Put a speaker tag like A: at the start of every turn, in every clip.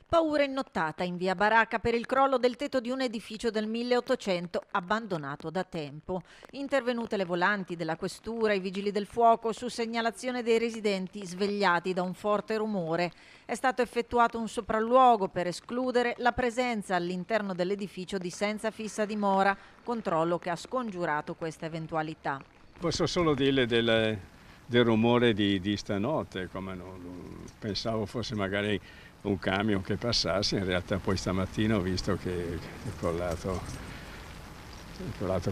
A: Paura in nottata in via Baracca per il crollo del tetto di un edificio del 1800 abbandonato da tempo. Intervenute le volanti della questura, i vigili del fuoco su segnalazione dei residenti svegliati da un forte rumore. È stato effettuato un sopralluogo per escludere la presenza all'interno dell'edificio di senza fissa dimora, controllo che ha scongiurato questa eventualità.
B: Posso solo dirle del rumore di stanotte, come pensavo fosse magari un camion che passasse, in realtà poi stamattina ho visto che è crollato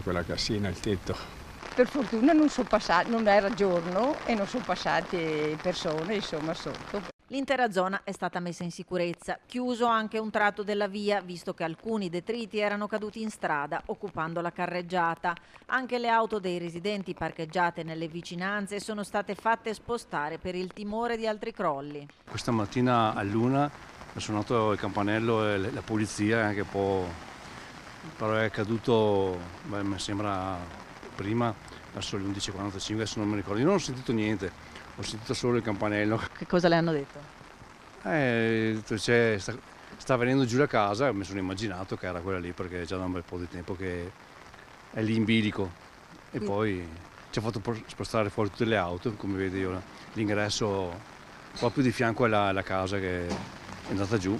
B: quella cassina, il tetto.
C: Per fortuna non era giorno e non sono passate persone insomma sotto.
A: L'intera zona è stata messa in sicurezza, chiuso anche un tratto della via, visto che alcuni detriti erano caduti in strada, occupando la carreggiata. Anche le auto dei residenti parcheggiate nelle vicinanze sono state fatte spostare per il timore di altri crolli.
D: Questa mattina all'1 è suonato il campanello e la polizia, anche però è caduto, mi sembra prima, verso le 11:45, adesso non mi ricordo. Io non ho sentito niente, ho sentito solo il campanello.
A: Che cosa le hanno detto?
D: Sta venendo giù la casa, mi sono immaginato che era quella lì perché è già da un bel po' di tempo che è lì in bilico. E poi ci ha fatto spostare fuori tutte le auto, come vedi io, l'ingresso proprio di fianco alla casa che è andata giù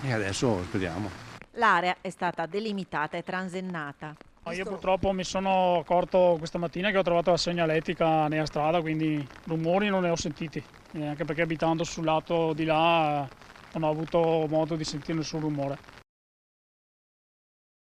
D: e adesso speriamo.
A: L'area è stata delimitata e transennata.
E: Io purtroppo mi sono accorto questa mattina che ho trovato la segnaletica nella strada, quindi rumori non ne ho sentiti, anche perché abitando sul lato di là non ho avuto modo di sentire nessun rumore.